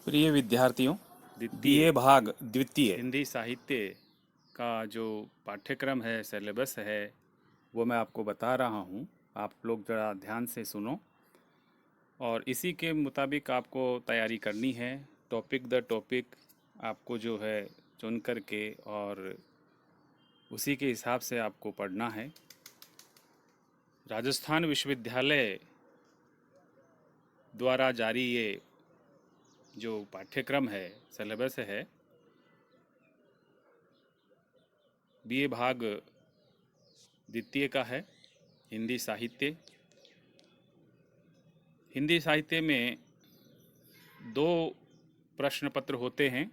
प्रिय विद्यार्थियों, द्वितीय बीए भाग द्वितीय हिंदी साहित्य का जो पाठ्यक्रम है, सिलेबस है, वो मैं आपको बता रहा हूँ। आप लोग ज़रा ध्यान से सुनो और इसी के मुताबिक आपको तैयारी करनी है। टॉपिक द टॉपिक आपको जो है चुन करके और उसी के हिसाब से आपको पढ़ना है। राजस्थान विश्वविद्यालय द्वारा जारी ये जो पाठ्यक्रम है, सिलेबस है, बीए भाग द्वितीय का है। हिंदी साहित्य हिंदी साहित्य में दो प्रश्न पत्र होते हैं,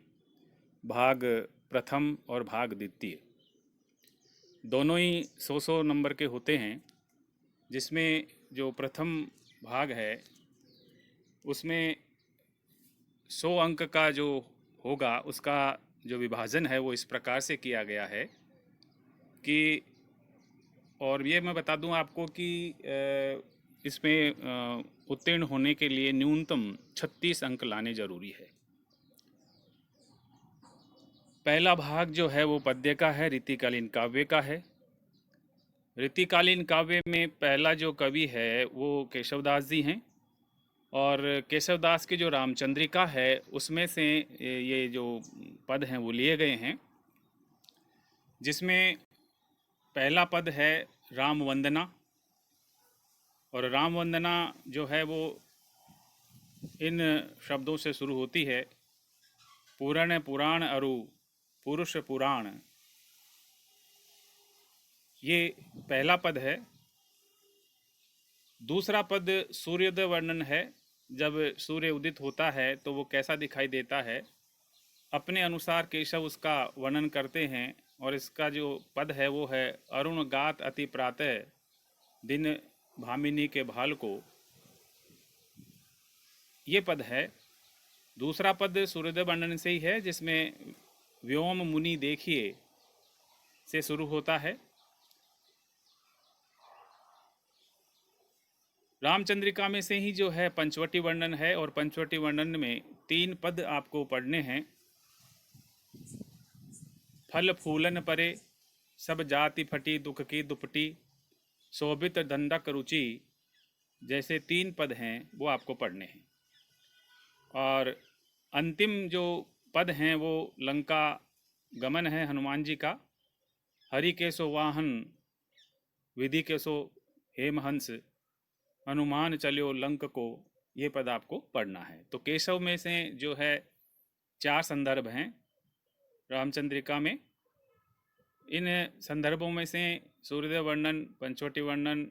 भाग प्रथम और भाग द्वितीय। दोनों ही 100 नंबर के होते हैं, जिसमें जो प्रथम भाग है उसमें 100 अंक का जो होगा उसका जो विभाजन है वो इस प्रकार से किया गया है कि, और ये मैं बता दूं आपको कि इसमें उत्तीर्ण होने के लिए न्यूनतम 36 अंक लाने जरूरी है। पहला भाग जो है वो पद्य का है, रीतिकालीन काव्य का है। रीतिकालीन काव्य में पहला जो कवि है वो केशवदास जी हैं, और केशवदास की जो रामचंद्रिका है उसमें से ये जो पद हैं वो लिए गए हैं, जिसमें पहला पद है राम वंदना। और राम वंदना जो है वो इन शब्दों से शुरू होती है, पूरण पुराण अरु पुरुष पुराण। ये पहला पद है। दूसरा पद सूर्योदय वर्णन है। जब सूर्य उदित होता है तो वो कैसा दिखाई देता है, अपने अनुसार केशव उसका वर्णन करते हैं। और इसका जो पद है वो है अरुण गात अति प्रातः दिन भामिनी के भाल को। ये पद है। दूसरा पद सूर्योदय वर्णन से ही है, जिसमें व्योम मुनि देखिए से शुरू होता है। रामचंद्रिका में से ही जो है पंचवटी वर्णन है, और पंचवटी वर्णन में 3 पद आपको पढ़ने हैं। फल फूलन परे सब जाति फटी दुख की दुपटी शोभित दंडक रुचि, जैसे 3 पद हैं वो आपको पढ़ने हैं। और अंतिम जो पद हैं वो लंका गमन है हनुमान जी का। हरि के सो वाहन विधि के सो हेमहंस हनुमान चलो लंक को। ये पद आपको पढ़ना है। तो केशव में से जो है 4 संदर्भ हैं रामचंद्रिका में। इन संदर्भों में से सूर्योदय वर्णन, पंचवटी वर्णन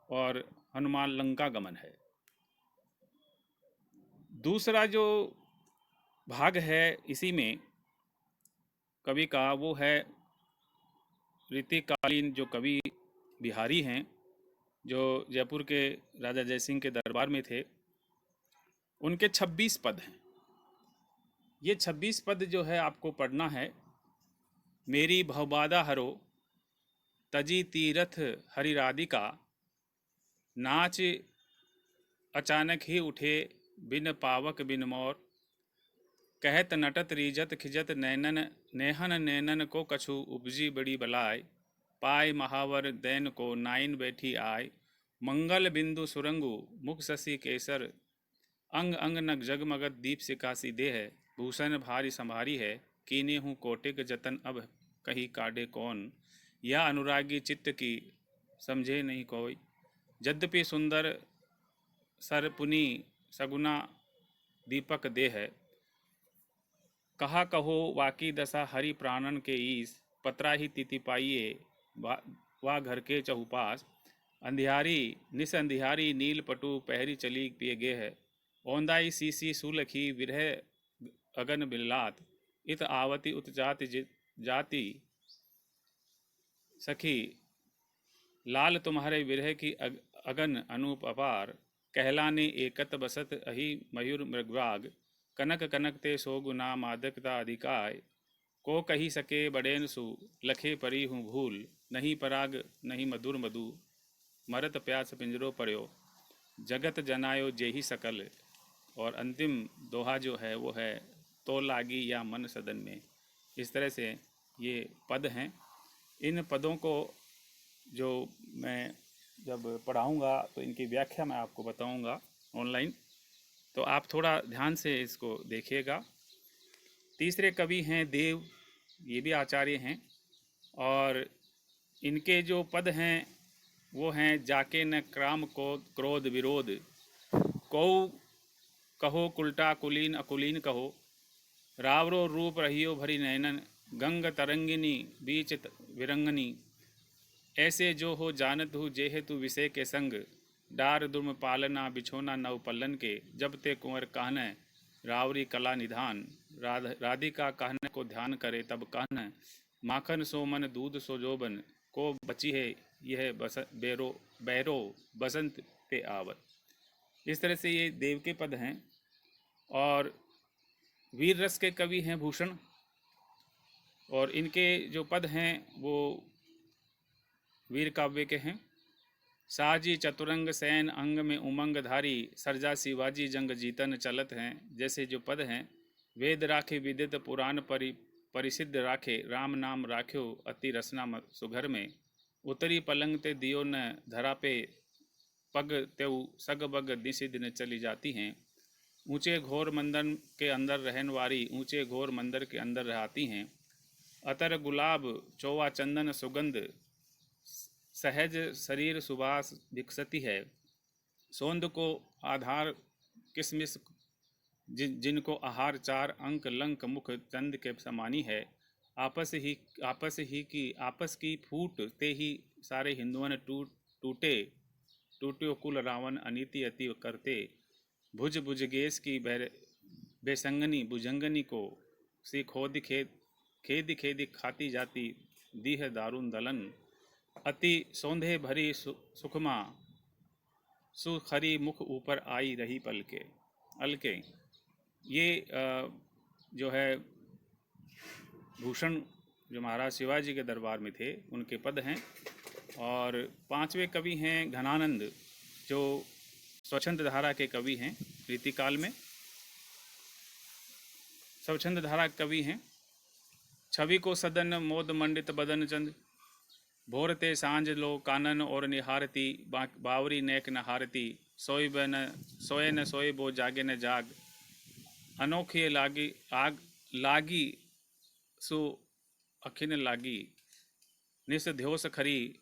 और हनुमान लंका गमन है। दूसरा जो भाग है इसी में कवि का, वो है रीतिकालीन जो कवि बिहारी हैं, जो जयपुर के राजा जयसिंह के दरबार में थे। उनके 26 पद हैं। ये 26 पद जो है आपको पढ़ना है। मेरी भवबाधा हरो तजी तीरथ हरिराधिका नाच अचानक ही उठे बिन पावक बिन मोर कहत नटत रीजत खिजत नैनन नेहन नैनन को कछु उपजी बड़ी बलाय पाय महावर दैन को नाइन बैठी आय मंगल बिंदु सुरंगु मुख शशि केसर अंग अंग नग जगमगत दीप सिकासी देह भूषण भारी संभारी है कीने हूँ कोटिक जतन अब कही काढ़े कौन या अनुरागी चित्त की समझे नहीं कोई यद्यपि सुंदर सरपुनी सगुना दीपक देह कहा कहो वाकी दशा हरि प्राणन के ईस पत्रा ही तिथि पाइये वा घर के चहुपास अंधियारी निस अंधियारी नील पटु पहरी चली पिए गे है औंदाई सीसी सुलखी विरह अगन बिल्लात इत आवती उत जाति सखी लाल तुम्हारे विरह की अगन अनूप अपार कहलाने एकत बसत अहि मयूर मृगवाग कनक कनक ते सोगुना मादकता अधिकाय को कही सके बड़ेन सु लखे परी हूँ भूल नहीं पराग नहीं मधुर मधु मरत प्यास पिंजरो पड़ो जगत जनायो जेहि सकल और अंतिम दोहा जो है वो है तो लागी या मन सदन में। इस तरह से ये पद हैं। इन पदों को जो मैं जब पढ़ाऊँगा तो इनकी व्याख्या मैं आपको बताऊँगा ऑनलाइन, तो आप थोड़ा ध्यान से इसको देखिएगा। तीसरे कवि हैं देव, ये भी आचार्य हैं, और इनके जो पद हैं वो हैं जाके न क्राम को क्रोध विरोध, कौ कहो कुलटा कुलीन अकुलीन कहो, रावरो रूप रहियो भरी नैनन, गंग तरंगिनी बीच विरंगनी, ऐसे जो हो जानत हूँ जेहे तू विषय के संग, डार दुर्म पालना बिछोना नव पल्लन के, जब ते कुंवर कहन रावरी कला निधान, राधिका कहन को ध्यान करे तब कहन, माखन सो मन दूध सो जोबन, को बची है यह बेरो बैरो बसंत पे आवत। इस तरह से ये देव के पद हैं। और वीर रस के कवि हैं भूषण, और इनके जो पद हैं वो वीर काव्य के हैं। साजी चतुरंग सैन अंग में उमंग धारी, सरजा शिवाजी जंग जीतन चलत हैं, जैसे जो पद हैं। वेद राखे विदित पुराण परिसिद्ध राखे, राम नाम राख्यो अति रसना सुघर में, उतरी पलंग ते दियो न धरा पे, पग तेऊ सग बग दिशि दिन चली जाती हैं। ऊंचे घोर मंदिर के अंदर रहन वारी, ऊंचे घोर मंदिर के अंदर रहती हैं। अतर गुलाब चौवा चंदन सुगंध, सहज शरीर सुबास विकसती है। सौंद को आधार किसमिस, जिनको आहार चार अंक लंक मुख चंद के समानी है। आपस की फूट ते ही सारे हिंदुओं टूटे टूट्यो कुल रावण अनीति अति करते, भुज भुजगेश की बेसंगनी भुजंगनी को, सी खोद खेद खेद खाती जाती दीह दारुण दलन, अति सौंधे भरी सुखमा सुखरी मुख ऊपर आई रही पलके अलके। ये जो है भूषण जो महाराज शिवाजी के दरबार में थे उनके पद हैं। और पांचवें कवि हैं घनानंद, जो स्वच्छंद धारा के कवि हैं। रीतिकाल में स्वच्छंद धारा कवि हैं। छवि को सदन मोद मंडित बदन चंद, भोरते सांझ लो कानन और निहारती, बावरी नेक न हारती, सोए न सोए बो जागे न जाग, अनोखी लागी आग लागी सो अखिन लागी, निस ध्योस खरी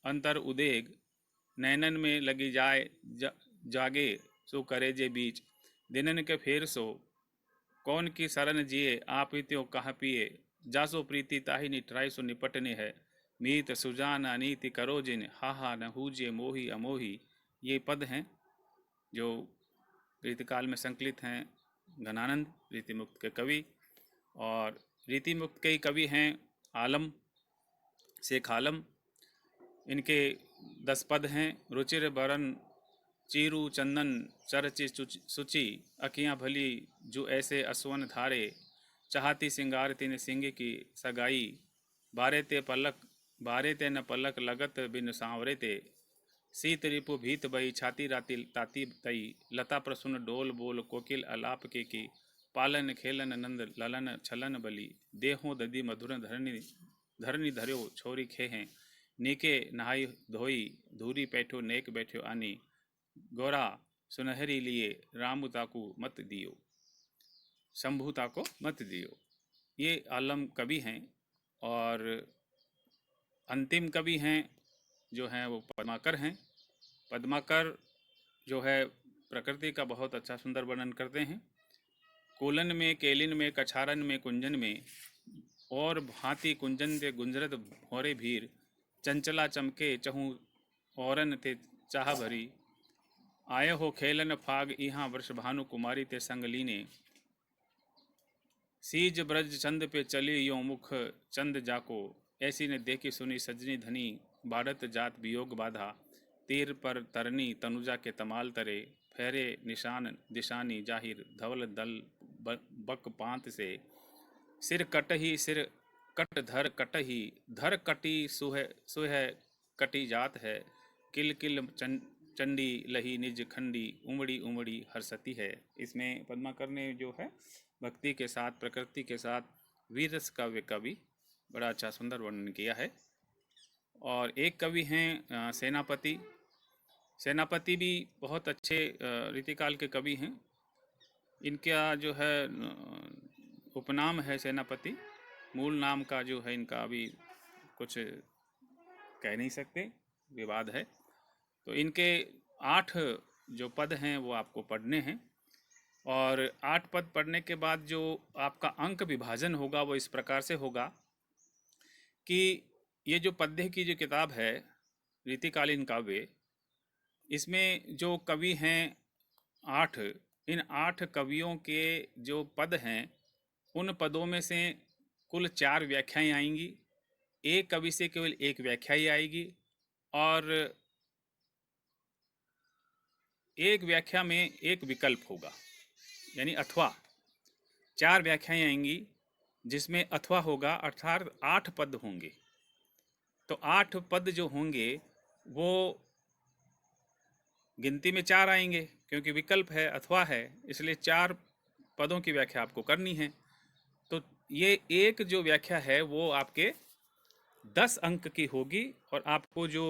अंतर उदेग, नैनन में लगी जाए जागे सो करे जे बीच, दिनन के फेर सो कौन की शरण जिए, आप त्यों कहाँ पिए, जासो प्रीति ताही निठराई सो निपटने है, मीत सुजान अनीति करो जिन, हा न हूजे मोही अमोही। ये पद हैं जो रीतिकाल में संकलित हैं। घनानंद रीतिमुक्त के कवि। और रीतिमुक्त के कवि हैं आलम शेख आलम। इनके 10 पद हैं। रुचिर बरन चीरू चंदन चरचि सुचि, अखियाँ भली जो ऐसे असवन धारे, चाहती सिंगार तिन सिंह की सगाई, बारे ते न पलक लगत बिन सांवरे ते, शीत रिपु भीत बई छाती राती ताती तई, लता प्रसुन डोल बोल कोकिल अलाप के की, पालन खेलन नंद ललन छलन बली, देहों ददी मधुर धरनी धर्यो छोरी खेहें, नीके नहाई धोई धूरी पैठो नेक बैठो आनी, गोरा सुनहरी लिए रामू ताकू मत दियो, शंभू ताको मत दियो। ये आलम कवि हैं। और अंतिम कवि हैं जो हैं वो पद्माकर हैं। पद्माकर जो है प्रकृति का बहुत अच्छा सुंदर वर्णन करते हैं। कोलन में केलिन में कछारन में कुंजन में, और भांति कुंजन ते गुंजरत भोरे भीर, चंचला चमके चहूँ औरन ते चाह भरी, आय हो खेलन फाग यहाँ वर्ष भानु कुमारी ते संग लीने, सीज ब्रज चंद पे चली यो मुख चंद जाको, ऐसी ने देखी सुनी सजनी धनी, बाढ़त जात वियोग बाधा, तीर पर तरनी तनुजा के तमाल तरे, फेरे निशान दिशानी जाहिर धवल दल बक पांत से, सिर कट धर कटी सुह कटी जात है, किल किल चंडी लही निज खंडी उमड़ी उमड़ी हरसती है। इसमें पद्माकर ने जो है भक्ति के साथ, प्रकृति के साथ वीर रस काव्य का भी बड़ा अच्छा सुंदर वर्णन किया है। और एक कवि हैं सेनापति। सेनापति भी बहुत अच्छे रीतिकाल के कवि हैं। इनका जो है उपनाम है सेनापति, मूल नाम का जो है इनका अभी कुछ कह नहीं सकते, विवाद है। तो इनके 8 जो पद हैं वो आपको पढ़ने हैं, और 8 पद पढ़ने के बाद जो आपका अंक विभाजन होगा वो इस प्रकार से होगा कि ये जो पद्य की जो किताब है रीतिकालीन काव्य, इसमें जो कवि हैं 8, इन 8 कवियों के जो पद हैं उन पदों में से कुल 4 व्याख्याएं आएंगी। एक कवि से केवल एक व्याख्या ही आएगी, और एक व्याख्या में एक विकल्प होगा, यानी अथवा। 4 व्याख्याएं आएंगी जिसमें अथवा होगा, अर्थात 8 पद होंगे। तो 8 पद जो होंगे वो गिनती में 4 आएंगे, क्योंकि विकल्प है, अथवा है, इसलिए 4 पदों की व्याख्या आपको करनी है। तो ये एक जो व्याख्या है वो आपके 10 अंक की होगी, और आपको जो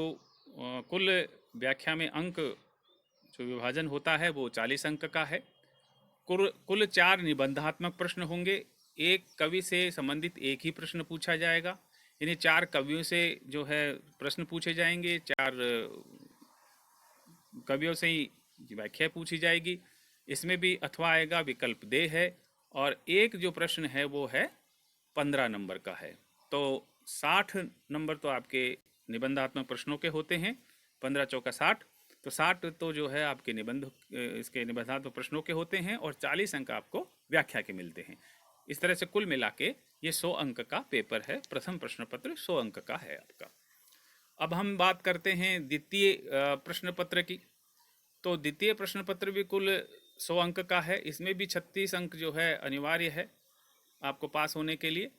कुल व्याख्या में अंक जो विभाजन होता है वो 40 अंक का है। कुल 4 निबंधात्मक प्रश्न होंगे। एक कवि से संबंधित एक ही प्रश्न पूछा जाएगा, यानी 4 कवियों से जो है प्रश्न पूछे जाएंगे, 4 कवियों से ही व्याख्या पूछी जाएगी। इसमें भी अथवा आएगा, विकल्प दे है, और एक जो प्रश्न है वो है 15 नंबर का है। तो 60 नंबर तो आपके निबंधात्मक प्रश्नों के होते हैं, 15 चौका 60, तो 60 तो जो है आपके इसके निबंधात्मक प्रश्नों के होते हैं, और 40 अंक आपको व्याख्या के मिलते हैं। इस तरह से कुल मिला के ये 100 अंक का पेपर है। प्रथम प्रश्न पत्र 100 अंक का है आपका। अब हम बात करते हैं द्वितीय प्रश्न पत्र की। तो द्वितीय प्रश्न पत्र भी कुल 100 अंक का है। इसमें भी 36 अंक जो है अनिवार्य है आपको पास होने के लिए।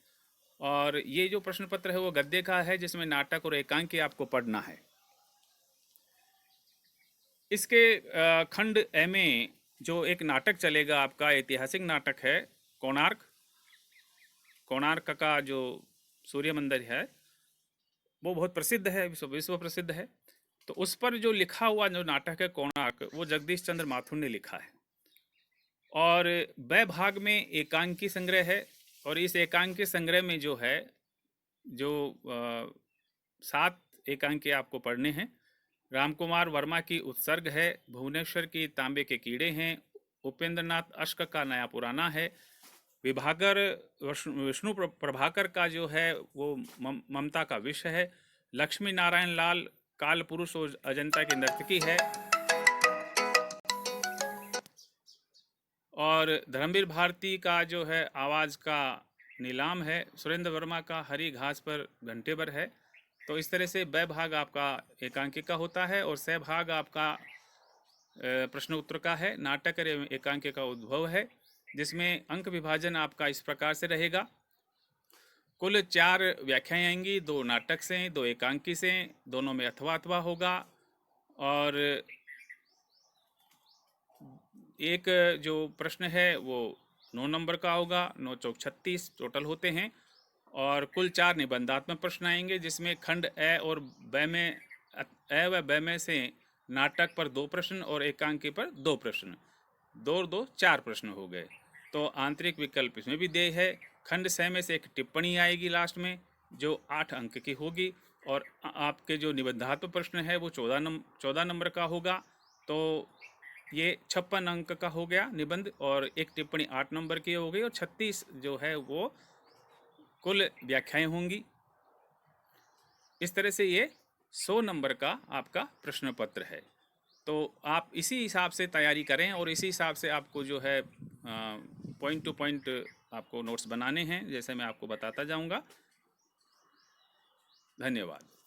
और ये जो प्रश्न पत्र है वो गद्य का है, जिसमें नाटक और एकांकी आपको पढ़ना है। इसके खंड ए में जो एक नाटक चलेगा आपका, ऐतिहासिक नाटक है कोणार्क। कोणार्क का जो सूर्य मंदिर है वो बहुत प्रसिद्ध है, विश्व प्रसिद्ध है। तो उस पर जो लिखा हुआ जो नाटक है कोणार्क, वो जगदीश चंद्र माथुर ने लिखा है। और ब भाग में एकांकी संग्रह है, और इस एकांकी संग्रह में जो है जो 7 एकांकी आपको पढ़ने हैं। रामकुमार वर्मा की उत्सर्ग है, भुवनेश्वर की तांबे के कीड़े हैं, उपेंद्रनाथ अश्क का नया पुराना है, विभाकर विष्णु प्रभाकर का जो है वो ममता का विष है, लक्ष्मी नारायण लाल काल पुरुष और अजंता की नर्तकी है, और धर्मवीर भारती का जो है आवाज़ का नीलाम है, सुरेंद्र वर्मा का हरी घास पर घंटे भर है। तो इस तरह से ब भाग आपका एकांकी का होता है, और स भाग आपका प्रश्न उत्तर का है। नाटक एवं एकांकी का उद्भव है, जिसमें अंक विभाजन आपका इस प्रकार से रहेगा। कुल 4 व्याख्याएं आएंगी, 2 नाटक से, 2 एकांकी से, दोनों में अथवा अथवा होगा। और एक जो प्रश्न है वो 9 नंबर का होगा, 9 चौक 36 टोटल होते हैं। और कुल 4 निबंधात्मक प्रश्न आएंगे, जिसमें खंड ए और ब में ए व ब में से नाटक पर 2 प्रश्न और एकांकी पर 2 प्रश्न, 2 4 प्रश्न हो गए। तो आंतरिक विकल्प इसमें भी दे है। खंड स में से एक टिप्पणी आएगी लास्ट में, जो 8 अंक की होगी। और आपके जो निबंधात्मक प्रश्न है वो 14 नंबर का होगा। तो ये 56 अंक का हो गया निबंध, और एक टिप्पणी 8 नंबर की हो गई, और 36 जो है वो कुल व्याख्याएं होंगी। इस तरह से ये 100 नंबर का आपका प्रश्न पत्र है। तो आप इसी हिसाब से तैयारी करें, और इसी हिसाब से आपको जो है पॉइंट टू पॉइंट आपको नोट्स बनाने हैं, जैसे मैं आपको बताता जाऊंगा। धन्यवाद।